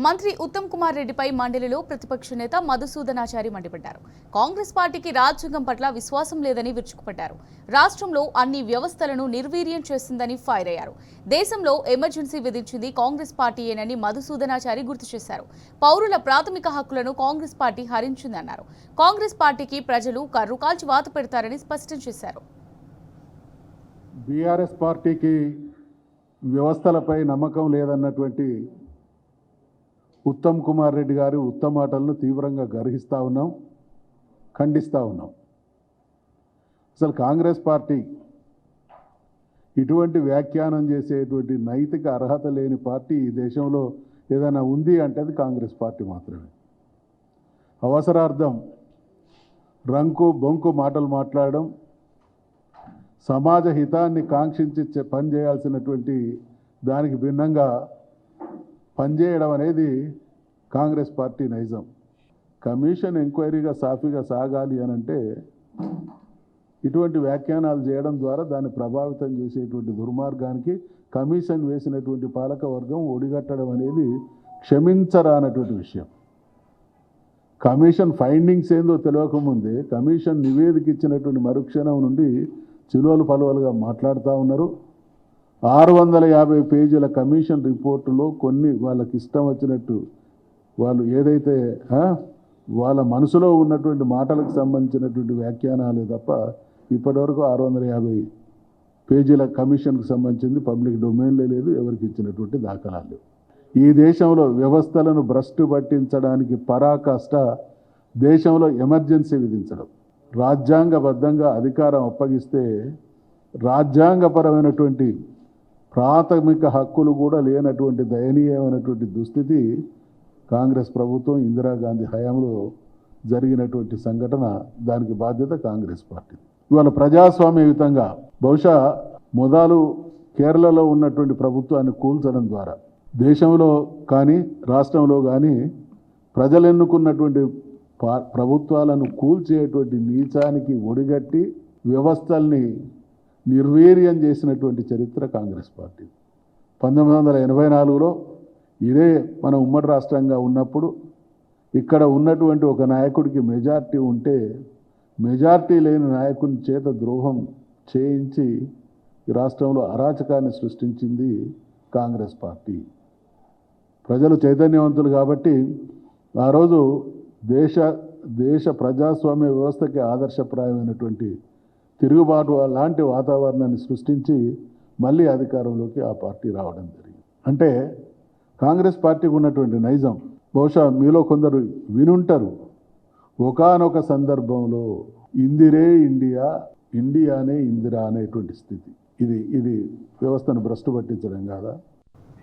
మంత్రి ఉత్తమ్ కుమార్ రెడ్డిపై మండలిలో ప్రతిపక్ష నేత మధుసూదనాచారి మండిపడ్డారు. కాంగ్రెస్ పార్టీకి రాజ్యాంగం పట్ల విశ్వాసం లేదని విరుచుకుపడ్డారు. రాష్ట్రంలో అన్ని వ్యవస్థలను నిర్వీర్యం చేస్తుందని ఫైర్ అయ్యారు. దేశంలో ఎమర్జెన్సీ విధించింది కాంగ్రెస్ పార్టీయేనని మధుసూదనాచారి గుర్తు చేశారు. పౌరుల ప్రాథమిక హక్కులను కాంగ్రెస్ పార్టీ హరించిందన్నారు. కాంగ్రెస్ పార్టీకి ప్రజలు కర్రు కాల్చి వాత పెడతారని స్పష్టం చేశారు. బీఆర్ఎస్ పార్టీకి వ్యవస్థలపై నమ్మకం లేదన్నటువంటి ఉత్తమ్ కుమార్ రెడ్డి గారి మాటలను తీవ్రంగా గర్హిస్తూ ఉన్నాం, ఖండిస్తూ ఉన్నాం. అసలు కాంగ్రెస్ పార్టీ ఇటువంటి వ్యాఖ్యానం చేసేటువంటి నైతిక అర్హత లేని పార్టీ ఈ దేశంలో ఏదైనా ఉంది అంటే అది కాంగ్రెస్ పార్టీ మాత్రమే. అవసరార్థం రంకు బొంకు మాటలు మాట్లాడడం, సమాజ హితాన్ని కాంక్షించి పనిచేయాల్సినటువంటి దానికి భిన్నంగా పనిచేయడం అనేది కాంగ్రెస్ పార్టీ నైజం. కమిషన్ ఎంక్వైరీగా సాఫీగా సాగాలి అనంటే ఇటువంటి వ్యాఖ్యానాలు చేయడం ద్వారా దాన్ని ప్రభావితం చేసేటువంటి దుర్మార్గానికి కమిషన్ వేసినటువంటి పాలక వర్గం ఒడిగట్టడం అనేది క్షమించరానటువంటి విషయం. కమిషన్ ఫైండింగ్స్ ఏందో తెలియకముందే కమిషన్ నివేదిక ఇచ్చినటువంటి మరుక్షణం నుండి చిలువలు పలువలుగా మాట్లాడుతూ ఉన్నారు. 650 పేజీల కమిషన్ రిపోర్టులో కొన్ని వాళ్ళకి ఇష్టం వచ్చినట్టు వాళ్ళు ఏదైతే వాళ్ళ మనసులో ఉన్నటువంటి మాటలకు సంబంధించినటువంటి వ్యాఖ్యానాలే తప్ప ఇప్పటివరకు 650 పేజీల కమిషన్కు సంబంధించింది పబ్లిక్ డొమైన్లే లేదు, ఎవరికి ఇచ్చినటువంటి దాఖలాలు లేవు. ఈ దేశంలో వ్యవస్థలను భ్రష్టు పట్టించడానికి పరాకాష్ట దేశంలో ఎమర్జెన్సీ విధించడం, రాజ్యాంగబద్ధంగా అధికారం అప్పగిస్తే రాజ్యాంగపరమైనటువంటి ప్రాథమిక హక్కులు కూడా లేనటువంటి దయనీయమైనటువంటి దుస్థితి కాంగ్రెస్ ప్రభుత్వం ఇందిరాగాంధీ హయాంలో జరిగినటువంటి సంఘటన. దానికి బాధ్యత కాంగ్రెస్ పార్టీ. ఇవాళ ప్రజాస్వామ్యయుతంగా బహుశా మొదలు కేరళలో ఉన్నటువంటి ప్రభుత్వాన్ని కూల్చడం ద్వారా దేశంలో కానీ రాష్ట్రంలో కానీ ప్రజలు ఎన్నుకున్నటువంటి ప్రభుత్వాలను కూల్చేటువంటి నీచానికి ఒడిగట్టి వ్యవస్థల్ని నిర్వీర్యం చేసినటువంటి చరిత్ర కాంగ్రెస్ పార్టీ. 1984లో ఇదే మన ఉమ్మడి రాష్ట్రంగా ఉన్నప్పుడు ఇక్కడ ఉన్నటువంటి ఒక నాయకుడికి మెజార్టీ ఉంటే మెజార్టీ లేని నాయకుని చేత ద్రోహం చేయించి ఈ రాష్ట్రంలో అరాచకాన్ని సృష్టించింది కాంగ్రెస్ పార్టీ. ప్రజలు చైతన్యవంతులు కాబట్టి ఆ రోజు దేశ ప్రజాస్వామ్య వ్యవస్థకి ఆదర్శప్రాయమైనటువంటి తిరుగుబాటు లాంటి వాతావరణాన్ని సృష్టించి మళ్ళీ అధికారంలోకి ఆ పార్టీ రావడం జరిగింది. అంటే కాంగ్రెస్ పార్టీకి ఉన్నటువంటి నైజం బహుశా మీలో కొందరు వినుంటారు. ఒకానొక సందర్భంలో ఇందిరే ఇండియా, ఇండియానే ఇందిరా అనేటువంటి స్థితి. ఇది వ్యవస్థను భ్రష్టు పట్టించడం కాదా?